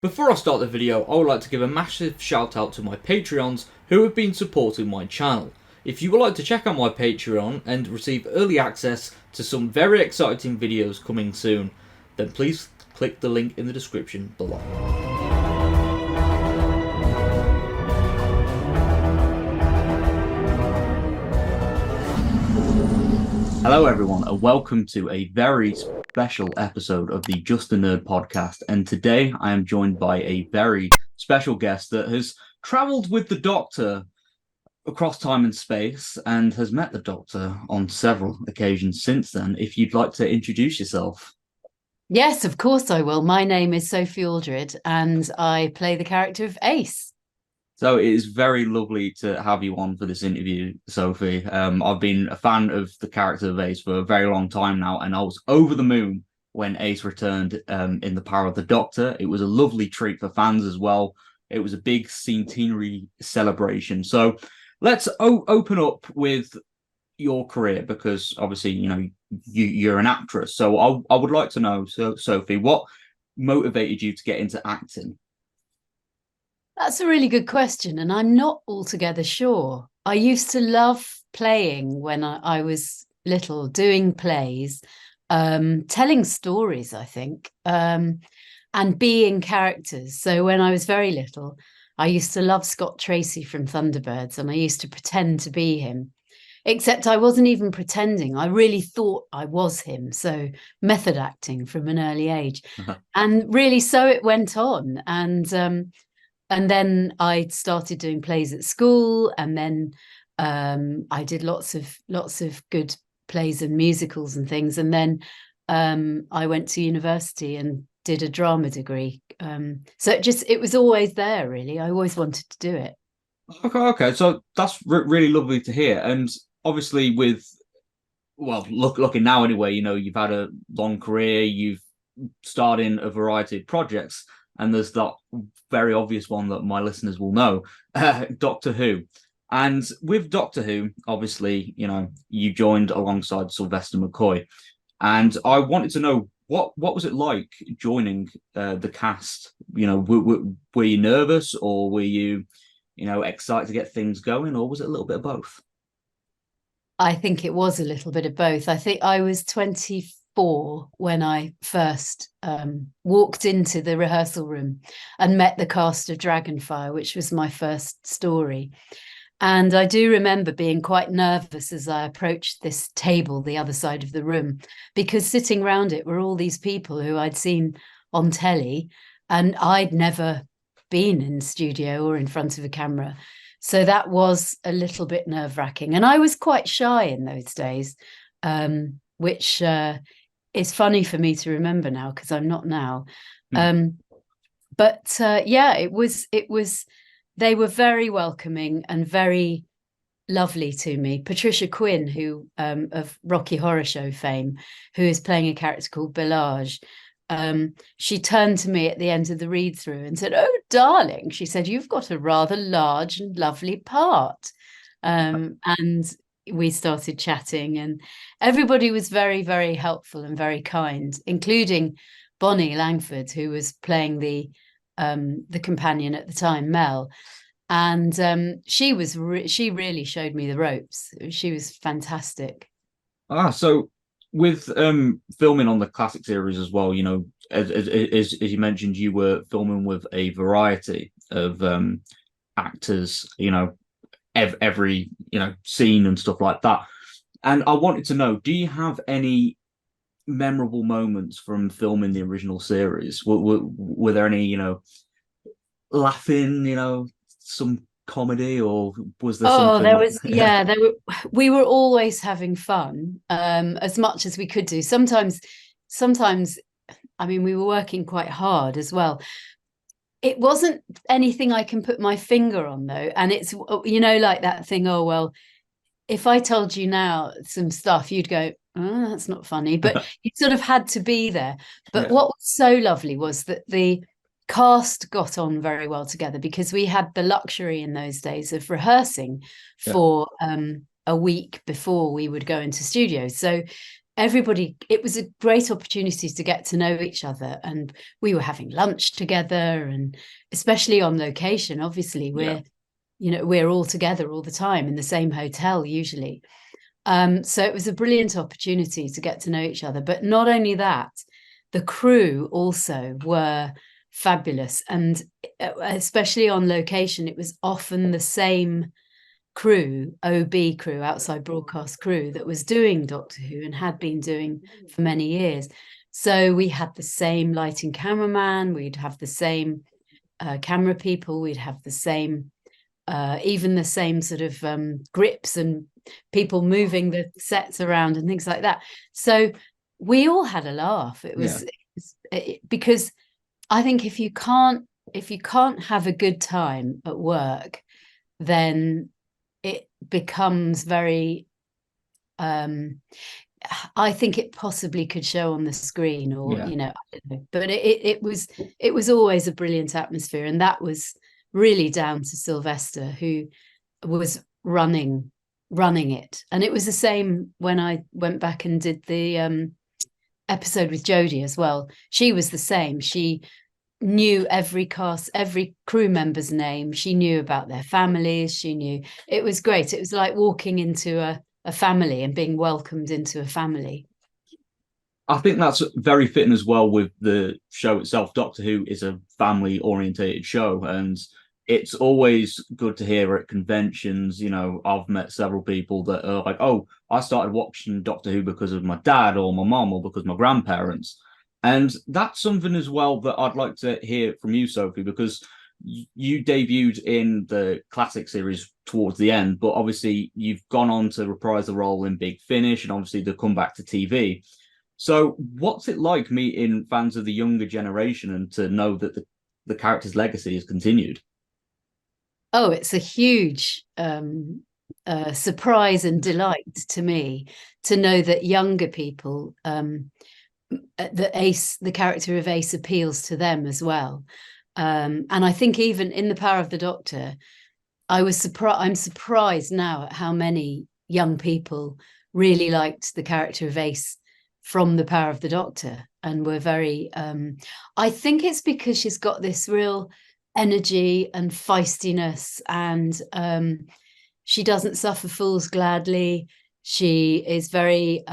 Before I start the video, I would like to give a massive shout out to my Patreons who have been supporting my channel. If you would like to check out my Patreon and receive early access to some very exciting videos coming soon, then please click the link in the description below. Hello everyone and welcome to a very special episode of the Just a Nerd podcast, and today I am joined by a very special guest that has travelled with the Doctor across time and space and has met the Doctor on several occasions since then. If you'd like to introduce yourself. Yes, of course I will. My name is Sophie Aldred and I play the character of Ace. So it is very lovely to have you on for this interview, Sophie. I've been a fan of the character of Ace for a very long time now, and I was over the moon when Ace returned in The Power of the Doctor. It was a lovely treat for fans as well. It was a big centenary celebration. So let's open up with your career, because obviously, you're an actress. So I would like to know, Sophie, what motivated you to get into acting? That's a really good question, and I'm not altogether sure. I used to love playing when I was little, doing plays, telling stories, I think, and being characters. So when I was very little, I used to love Scott Tracy from Thunderbirds, and I used to pretend to be him. Except I wasn't even pretending. I really thought I was him. So method acting from an early age. And really, so it went on. And then I started doing plays at school, and then I did lots of good plays and musicals and things. And then I went to university and did a drama degree. So it was always there, really. I always wanted to do it. Okay. So that's really lovely to hear. And obviously, looking now anyway, you've had a long career. You've starred in a variety of projects, and there's that very obvious one that my listeners will know, Doctor Who. And with Doctor Who, obviously, you joined alongside Sylvester McCoy, and I wanted to know what was it like joining the cast. Were you nervous, or were you excited to get things going, or was it a little bit of both? I think it was a little bit of both. I think I was 24 when I first walked into the rehearsal room and met the cast of Dragonfire, which was my first story. And I do remember being quite nervous as I approached this table, the other side of the room, because sitting around it were all these people who I'd seen on telly, and I'd never been in studio or in front of a camera. So that was a little bit nerve-wracking. And I was quite shy in those days, which is funny for me to remember now, because I'm not now. But yeah, it was, they were very welcoming and very lovely to me. Patricia Quinn, who of Rocky Horror Show fame, who is playing a character called Belage, she turned to me at the end of the read through and said, "Oh, darling," she said, "you've got a rather large and lovely part." And we started chatting, and everybody was very, very helpful and very kind, including Bonnie Langford, who was playing the companion at the time, Mel. And she really showed me the ropes. She was fantastic. So with filming on the classic series as well, as you mentioned, you were filming with a variety of actors, every scene and stuff like that. And I wanted to know, do you have any memorable moments from filming the original series? Were there any, laughing, some comedy, or was there Oh, something? there was, yeah, we were always having fun, as much as we could do. Sometimes, I mean, we were working quite hard as well. It wasn't anything I can put my finger on, though. And it's, like that thing, oh, well, if I told you now some stuff, you'd go, "Oh, that's not funny." But you sort of had to be there. But Yeah. what was so lovely was that the cast got on very well together, because we had the luxury in those days of rehearsing Yeah. for a week before we would go into studio. So everybody, it was a great opportunity to get to know each other, and we were having lunch together, and especially on location, obviously we're all together all the time in the same hotel usually. So it was a brilliant opportunity to get to know each other. But not only that, the crew also were fabulous, and especially on location, it was often the same crew, OB crew, outside broadcast crew, that was doing Doctor Who and had been doing for many years. So we had the same lighting cameraman, we'd have the same camera people, we'd have the same even the same sort of grips and people moving the sets around and things like that. So we all had a laugh. It was because I think if you can't have a good time at work, then it becomes very I think it possibly could show on the screen, or I don't know. But it was always a brilliant atmosphere, and that was really down to Sylvester, who was running it. And it was the same when I went back and did the episode with Jodie as well. She was the same. She knew every crew member's name. She knew about their families. She knew. It was great. It was like walking into a family and being welcomed into a family. I think that's very fitting as well with the show itself. Doctor Who is a family-orientated show, and it's always good to hear at conventions. I've met several people that are like, "Oh, I started watching Doctor Who because of my dad or my mom or because of my grandparents." And that's something as well that I'd like to hear from you, Sophie, because you debuted in the classic series towards the end, but obviously you've gone on to reprise the role in Big Finish and obviously to come back to TV. So what's it like meeting fans of the younger generation and to know that the character's legacy has continued? Oh, it's a huge surprise and delight to me to know that younger people, the character of Ace appeals to them as well. And I think even in The Power of the Doctor, I'm surprised now at how many young people really liked the character of Ace from The Power of the Doctor, and were very I think it's because she's got this real energy and feistiness, and she doesn't suffer fools gladly. She is very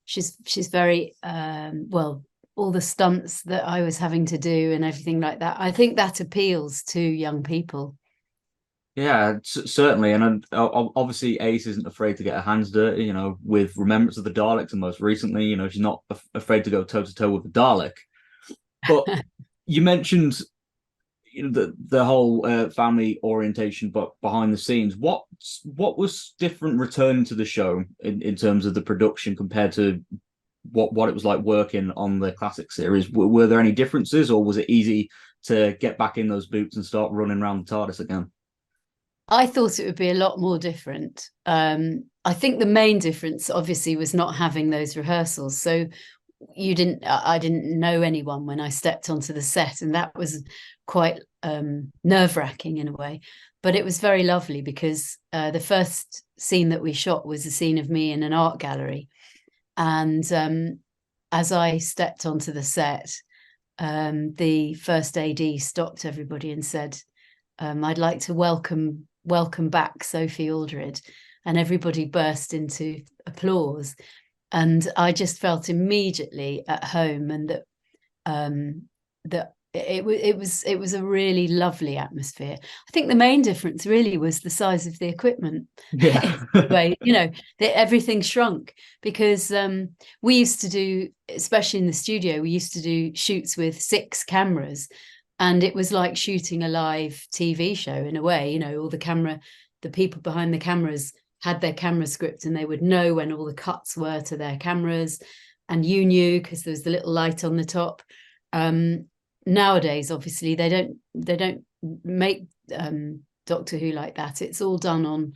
she's very well, all the stunts that I was having to do and everything like that, I think that appeals to young people. Yeah, certainly. And obviously, Ace isn't afraid to get her hands dirty, with Remembrance of the Daleks. And most recently, she's not afraid to go toe to toe with the Dalek. But you mentioned the whole family orientation, but behind the scenes, what was different returning to the show in terms of the production compared to what it was like working on the classic series? Were there any differences, or was it easy to get back in those boots and start running around the TARDIS again? I thought it would be a lot more different. I think the main difference, obviously, was not having those rehearsals. So I didn't know anyone when I stepped onto the set, and that was quite nerve-wracking in a way. But it was very lovely because the first scene that we shot was a scene of me in an art gallery. And as I stepped onto the set, the first AD stopped everybody and said, I'd like to welcome back Sophie Aldred. And everybody burst into applause. And I just felt immediately at home, and that it was a really lovely atmosphere. I think the main difference really was the size of the equipment. Yeah. Everything shrunk because we used to do, especially in the studio, we used to do shoots with 6 cameras, and it was like shooting a live TV show in a way. All the people behind the cameras had their camera script, and they would know when all the cuts were to their cameras, and you knew because there was the little light on the top. Nowadays, obviously, they don't make Doctor Who like that. It's all done on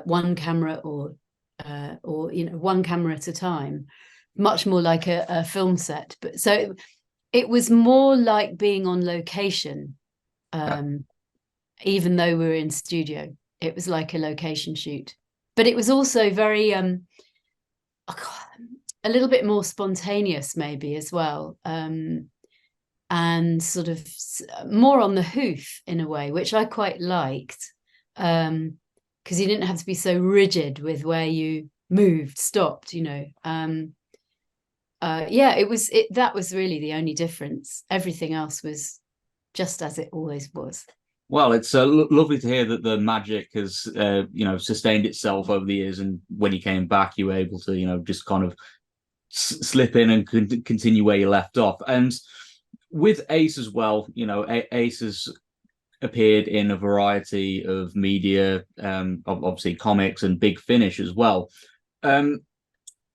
one camera or one camera at a time, much more like a film set. But so it was more like being on location, even though we were in studio. It was like a location shoot. But it was also very a little bit more spontaneous maybe as well, and sort of more on the hoof in a way, which I quite liked, because you didn't have to be so rigid with where you moved, stopped, yeah, that was really the only difference. Everything else was just as it always was. Well, it's lovely to hear that the magic has, sustained itself over the years. And when you came back, you were able to, just kind of slip in and continue where you left off. And with Ace as well, Ace has appeared in a variety of media, obviously comics and Big Finish as well.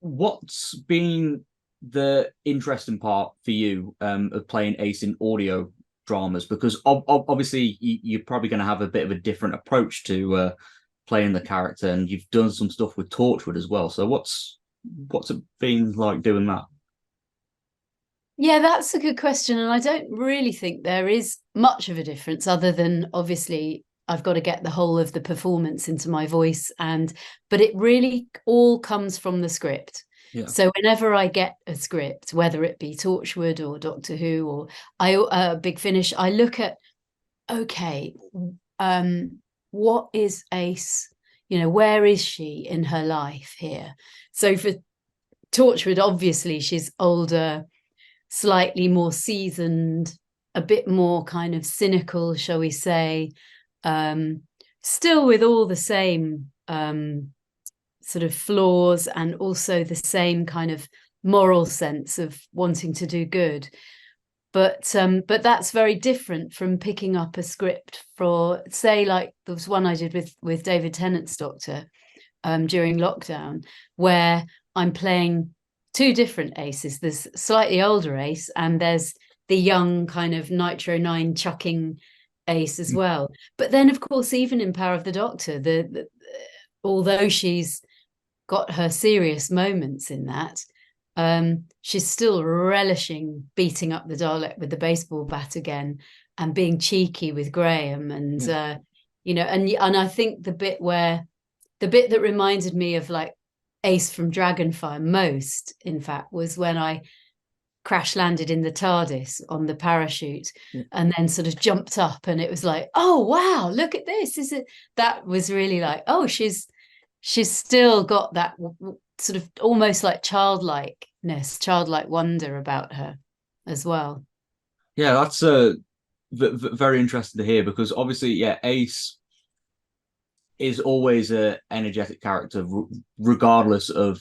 What's been the interesting part for you of playing Ace in audio dramas? Because obviously you're probably going to have a bit of a different approach to playing the character, and you've done some stuff with Torchwood as well. So what's it been like doing that? Yeah, that's a good question. And I don't really think there is much of a difference, other than obviously I've got to get the whole of the performance into my voice. But it really all comes from the script. Yeah. So whenever I get a script, whether it be Torchwood or Doctor Who or Big Finish, I look at, okay, what is Ace? Where is she in her life here? So for Torchwood, obviously she's older, slightly more seasoned, a bit more kind of cynical, shall we say, still with all the same sort of flaws, and also the same kind of moral sense of wanting to do good. But that's very different from picking up a script for, say, like there was one I did with David Tennant's Doctor during lockdown, where I'm playing two different Aces. There's slightly older Ace, and there's the young kind of Nitro 9 chucking Ace as well. But then, of course, even in Power of the Doctor, although she's got her serious moments in that, she's still relishing beating up the Dalek with the baseball bat again and being cheeky with Graham. And and I think the bit that reminded me of like Ace from Dragonfire most, in fact, was when I crash landed in the TARDIS on the parachute and then sort of jumped up, and it was like, oh wow, look at this. That was really like, oh, she's still got that sort of almost like childlike wonder about her as well. Yeah, that's very interesting to hear, because obviously, yeah, Ace is always an energetic character, regardless of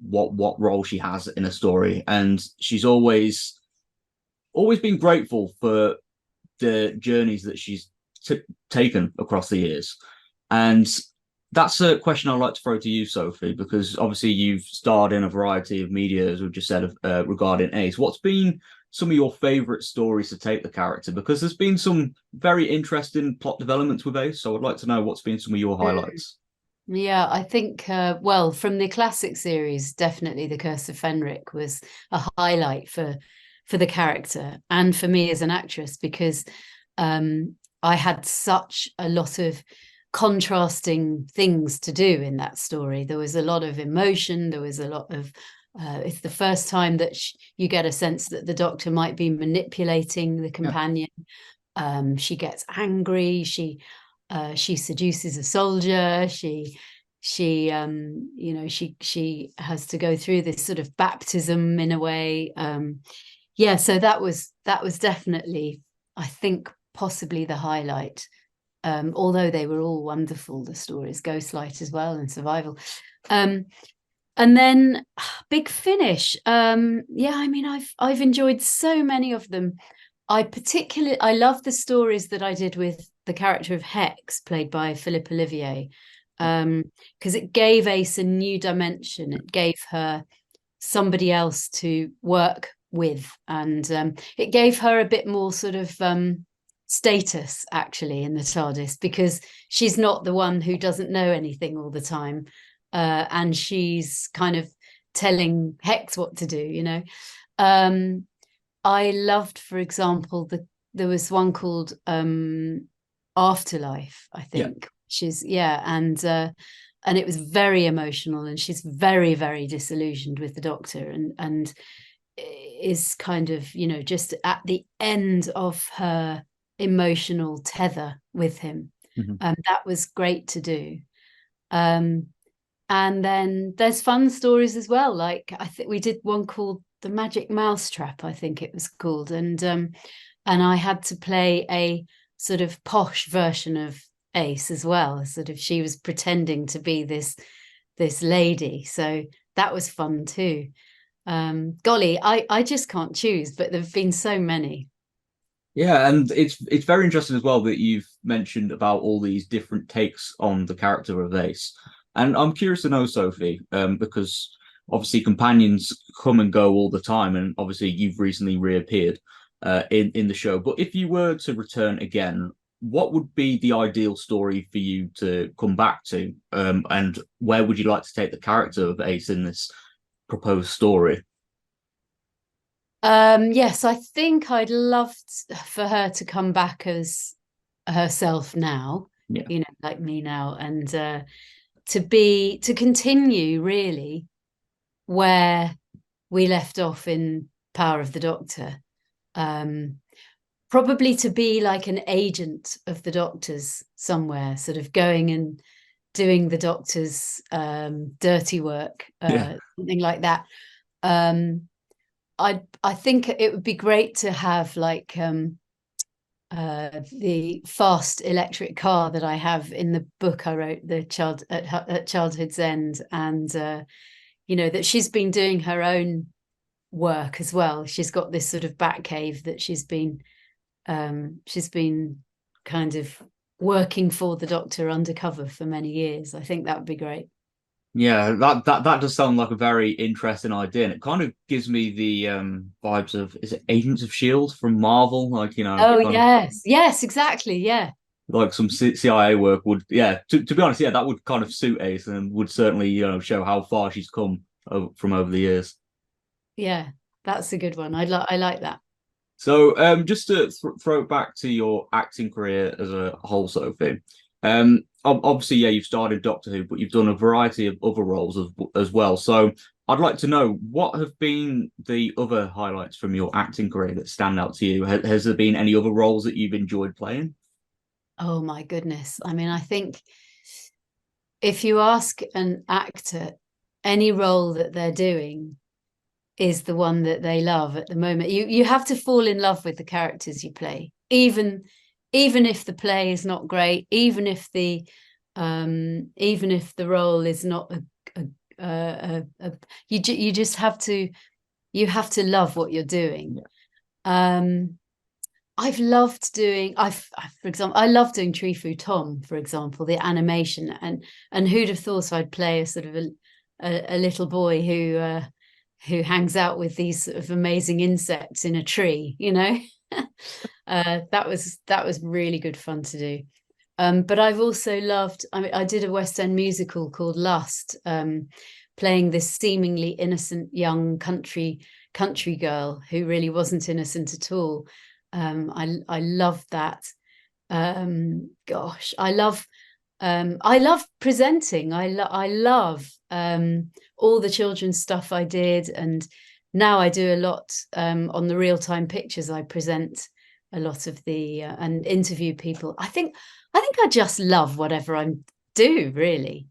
what role she has in a story, and she's always been grateful for the journeys that she's taken across the years. And that's a question I'd like to throw to you, Sophie, because obviously you've starred in a variety of media, as we've just said, regarding Ace. What's been some of your favourite stories to take the character? Because there's been some very interesting plot developments with Ace, so I'd like to know what's been some of your highlights. Yeah, I think, well, from the classic series, definitely The Curse of Fenric was a highlight for the character and for me as an actress, because I had such a lot of contrasting things to do in that story. There was a lot of emotion. There was a lot of it's the first time that you get a sense that the Doctor might be manipulating the companion. Yeah. She gets angry. She seduces a soldier. She has to go through this sort of baptism in a way. So that was definitely, I think, possibly the highlight. Although they were all wonderful, the stories, Ghostlight as well, and Survival. And then Big Finish. I mean, I've enjoyed so many of them. I love the stories that I did with the character of Hex, played by Philippe Olivier, because it gave Ace a new dimension. It gave her somebody else to work with, and it gave her a bit more sort of status, actually, in the TARDIS, because she's not the one who doesn't know anything all the time, and she's kind of telling Hex what to do. I loved, for example, there was one called Afterlife, I think, which is, and and it was very emotional, and she's very, very disillusioned with the Doctor, and is kind of, you know, just at the end of her emotional tether with him. That was great to do. And then there's fun stories as well. Like I think we did one called The Magic Mousetrap, I think it was called, and I had to play a sort of posh version of Ace as well. Sort of, she was pretending to be this lady, so that was fun too. Golly, I just can't choose, but there've been so many. Yeah, and it's very interesting as well that you've mentioned about all these different takes on the character of Ace. And I'm curious to know, Sophie, because obviously companions come and go all the time, and obviously you've recently reappeared in the show. But if you were to return again, what would be the ideal story for you to come back to? And where would you like to take the character of Ace in this proposed story? Yes, I think I'd love for her to come back as herself now, Yeah. you know, like me now, and to continue really where we left off in Power of the Doctor. Probably to be like an agent of the Doctor's somewhere, sort of going and doing the Doctor's dirty work, Yeah. something like that. I think it would be great to have like the fast electric car that I have in the book I wrote, the child at Childhood's End, and you know, that she's been doing her own work as well. She's got this sort of bat cave that she's been kind of working for the Doctor undercover for many years. I think that would be great. Yeah, that does sound like a very interesting idea, and it kind of gives me the vibes of, is it Agents of Shield from Marvel? Like, you know, Oh kind of yes, exactly, yeah. like some CIA work would, yeah. To be honest, yeah, that would kind of suit Ace and would certainly, you know, show how far she's come from over the years. Yeah, that's a good one. I like that. So, just to throw it back to your acting career as a whole, Sophie. Obviously, yeah, you've started Doctor Who, but you've done a variety of other roles as well. So, I'd like to know, what have been the other highlights from your acting career that stand out to you? Has there been any other roles that you've enjoyed playing? Oh my goodness. I mean, I think if you ask an actor any role that they're doing is the one that they love at the moment, you have to fall in love with the characters you play, even if the play is not great, even if the role is not you just have to, you have to love what you're doing. I've loved doing, for example, I love doing Tree Fu Tom, for example, the animation, and who'd have thought I'd play a sort of a little boy who hangs out with these sort of amazing insects in a tree, you know. That was really good fun to do. But I've also loved, I mean, I did a West End musical called Lust, playing this seemingly innocent young country girl who really wasn't innocent at all. I love that. Gosh, I love presenting. I love all the children's stuff I did, and now I do a lot on the real time pictures. I present a lot of the and interview people. I think I just love whatever I do. Really,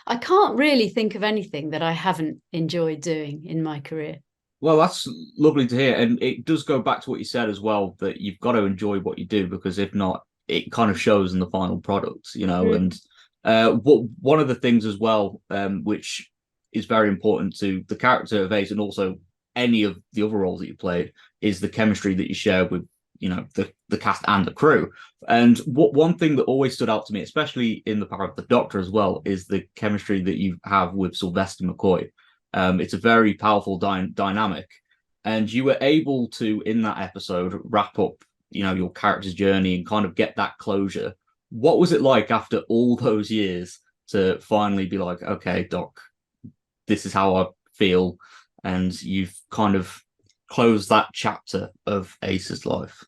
I can't really think of anything that I haven't enjoyed doing in my career. Well, that's lovely to hear, and it does go back to what you said as well, that you've got to enjoy what you do, because if not, it kind of shows in the final product, you know. Mm. And one of the things as well, which is very important to the character of Ace and also any of the other roles that you played, is the chemistry that you share with, you know, the cast and the crew. And one thing that always stood out to me, especially in the Power of the Doctor as well, is the chemistry that you have with Sylvester McCoy. It's a very powerful dynamic, and you were able to, in that episode, wrap up, you know, your character's journey and kind of get that closure. What was it like after all those years to finally be like, okay, Doc, this is how I feel, and you've kind of closed that chapter of Ace's life?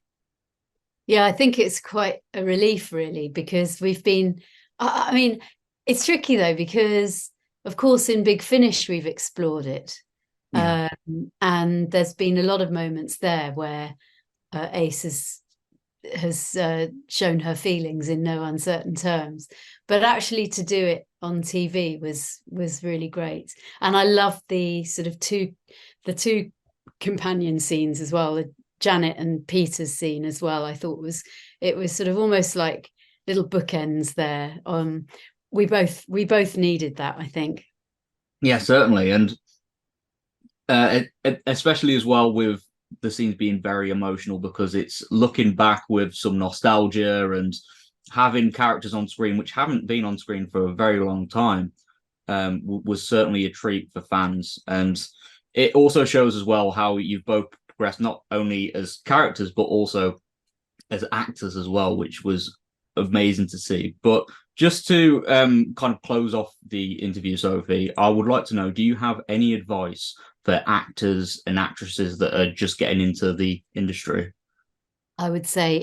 Yeah, I think it's quite a relief, really, because we've been, I mean, It's tricky though, because of course in Big Finish we've explored it. Yeah. And there's been a lot of moments there where Ace has shown her feelings in no uncertain terms. But actually to do it on TV was really great. And I loved the sort of two companion scenes as well, the Janet and Peter's scene as well. I thought it was sort of almost like little bookends there. We both needed that, I think. Yeah, certainly. And especially as well with the scenes being very emotional, because it's looking back with some nostalgia and having characters on screen which haven't been on screen for a very long time was certainly a treat for fans. And it also shows as well how you've both progressed not only as characters but also as actors as well, which was amazing to see. But just to kind of close off the interview, Sophie, I would like to know, do you have any advice for actors and actresses that are just getting into the industry? I would say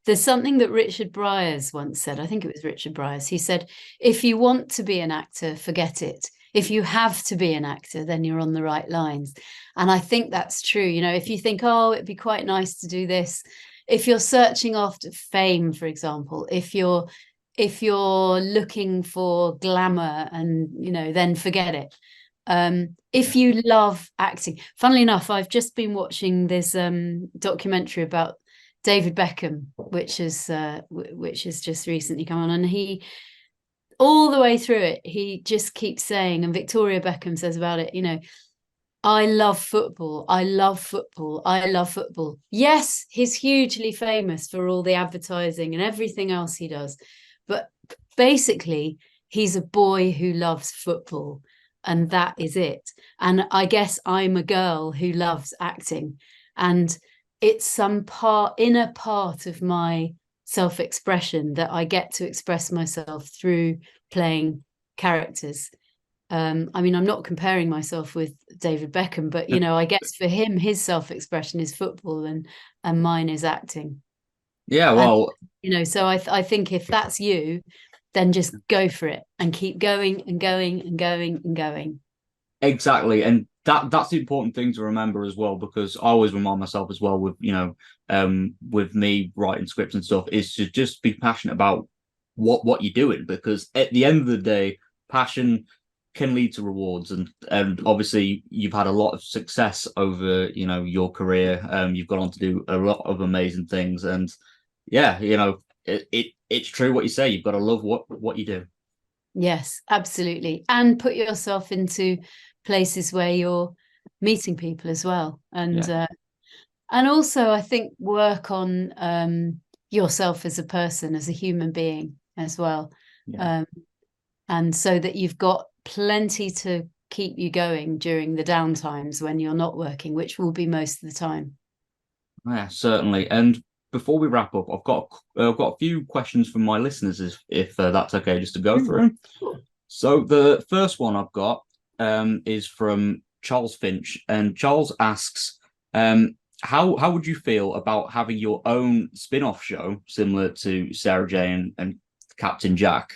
there's something that Richard Briers once said, I think it was Richard Briers, he said, if you want to be an actor, forget it. If you have to be an actor, then you're on the right lines. And I think that's true. You know, if you think, oh, it'd be quite nice to do this, if you're searching after fame, for example, if you're looking for glamour, and, you know, then forget it. If you love acting, funnily enough, I've just been watching this documentary about David Beckham, which has just recently come on, and he, all the way through it, he just keeps saying, and Victoria Beckham says about it, you know, I love football. I love football. I love football. Yes, he's hugely famous for all the advertising and everything else he does, but basically he's a boy who loves football. And that is it. And I guess I'm a girl who loves acting, and it's some inner part of my self-expression that I get to express myself through playing characters. I mean, I'm not comparing myself with David Beckham, but, you know, I guess for him, his self-expression is football, and mine is acting. Yeah, And, well, you know, so I think if that's you, then just go for it and keep going and going and going and going. exactly. And that's the important thing to remember as well, because I always remind myself as well with, you know, with me writing scripts and stuff, is to just be passionate about what you're doing, because at the end of the day, passion can lead to rewards. And obviously you've had a lot of success over, you know, your career. You've gone on to do a lot of amazing things. And yeah, you know, it's true what you say. You've got to love what you do. Yes, absolutely. And put yourself into places where you're meeting people as well. Yeah. And also I think work on yourself as a person, as a human being as well. Yeah. And so that you've got plenty to keep you going during the down times when you're not working, which will be most of the time. Yeah, certainly. And before we wrap up, I've got a few questions from my listeners, if that's okay, just to go through. So the first one I've got is from Charles Finch, and Charles asks, how would you feel about having your own spin-off show similar to Sarah Jane and Captain Jack,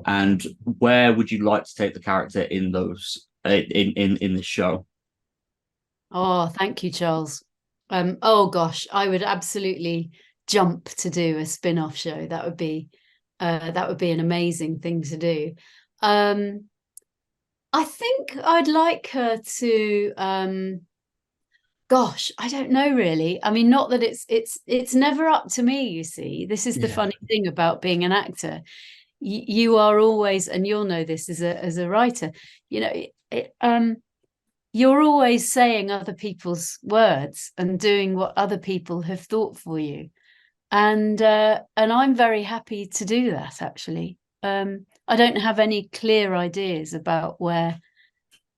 and where would you like to take the character in those in this show? Oh, thank you, Charles. Oh gosh, I would absolutely jump to do a spin-off show. That would be an amazing thing to do. I think I'd like her to gosh, I don't know really. I mean, not that it's never up to me, you see. This is the Yeah. funny thing about being an actor. You are always, and you'll know this as a writer, you know, you're always saying other people's words and doing what other people have thought for you. And I'm very happy to do that, actually. I don't have any clear ideas about where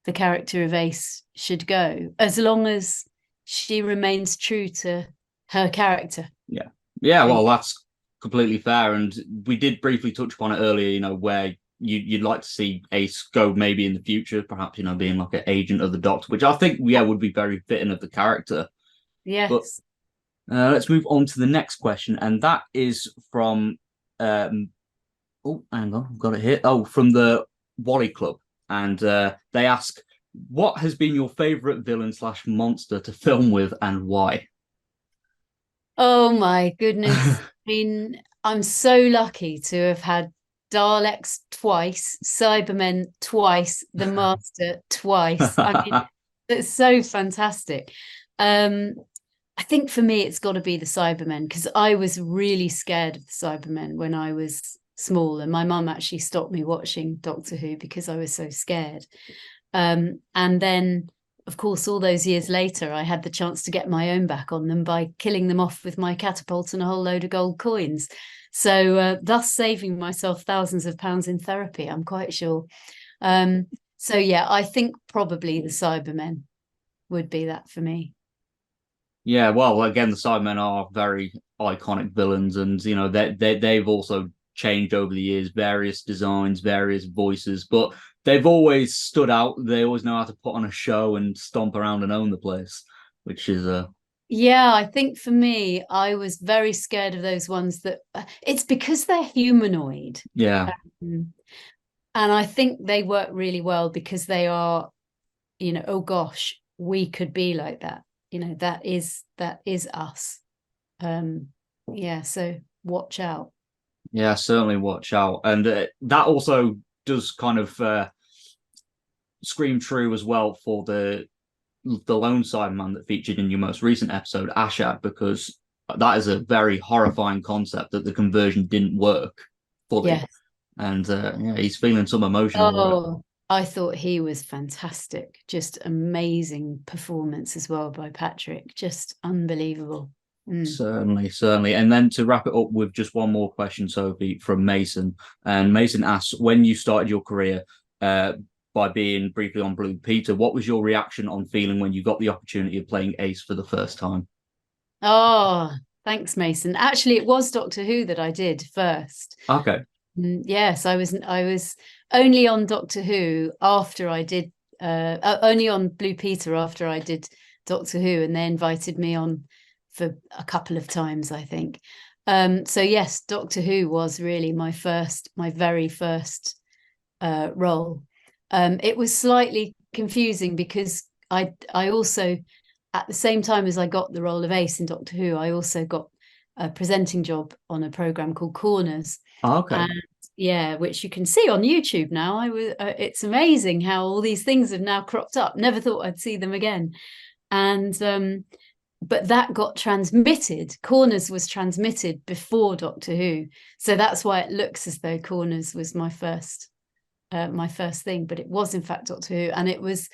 the character of Ace should go, as long as she remains true to her character. Yeah. Yeah, well, that's completely fair. And we did briefly touch upon it earlier, you know, where you'd like to see Ace go maybe in the future, perhaps, you know, being like an agent of the Doctor, which I think, yeah, would be very fitting of the character. But Yes. let's move on to the next question. And that is from Oh, hang on, I've got it here. Oh, from the Wally Club, and they ask, "What has been your favourite villain slash monster to film with, and why?" Oh my goodness. I mean, I'm so lucky to have had Daleks twice, Cybermen twice, the Master twice. I mean, it's so fantastic. Um, I think for me, it's got to be the Cybermen because I was really scared of the Cybermen when I was small, and my mum actually stopped me watching Doctor Who because I was so scared. And then, of course, all those years later, I had the chance to get my own back on them by killing them off with my catapult and a whole load of gold coins. So, thus saving myself thousands of pounds in therapy, I'm quite sure. So, yeah, I think probably the Cybermen would be that for me. Yeah, well, again, the Cybermen are very iconic villains, and they've also changed over the years, various designs, various voices, but they've always stood out. They always know how to put on a show and stomp around and own the place, which is Yeah, I think for me, I was very scared of those ones that it's because they're humanoid. yeah. Um, and I think they work really well because they are, oh gosh, we could be like that. That is us. Um, yeah, so watch out. Yeah, certainly watch out. And that also does kind of scream true as well for the lone Cyberman that featured in your most recent episode, Ashad, because that is a very horrifying concept that the conversion didn't work fully. Yes. And yeah, he's feeling some emotion over it. Oh, I thought he was fantastic. Just amazing performance as well by Patrick. Just unbelievable. Mm. Certainly, certainly. And then to wrap it up with just one more question, Sophie, from Mason. And Mason asks, when you started your career by being briefly on Blue Peter, what was your reaction on feeling when you got the opportunity of playing Ace for the first time? Oh, thanks, Mason. Actually, it was Doctor Who that I did first. Okay. Yes, I was only on Doctor Who after I did only on Blue Peter after I did Doctor Who, and they invited me on for a couple of times, I think. So yes, Doctor Who was really my very first role. It was slightly confusing because I also, at the same time as I got the role of Ace in Doctor Who, I also got a presenting job on a program called Corners. Okay. And yeah, which you can see on YouTube now. It's amazing how all these things have now cropped up. Never thought I'd see them again. And but that got transmitted. Corners was transmitted before Doctor Who, so that's why it looks as though Corners was my first thing. But it was in fact Doctor Who, and it was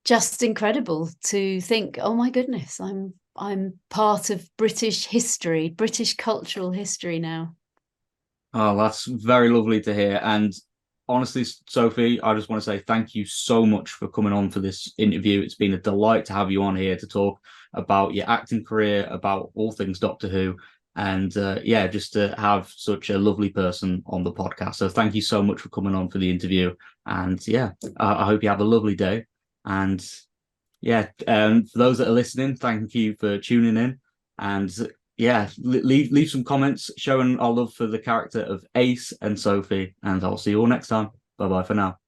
just incredible to think, oh my goodness, I'm part of British history, British cultural history now. Oh, that's very lovely to hear. And honestly, Sophie, I just want to say thank you so much for coming on for this interview. It's been a delight to have you on here to talk about your acting career, about all things Doctor Who, and yeah, just to have such a lovely person on the podcast. So thank you so much for coming on for the interview. And yeah, I hope you have a lovely day. And yeah, for those that are listening, thank you for tuning in. And yeah, leave some comments showing our love for the character of Ace and Sophie, and I'll see you all next time. Bye bye for now.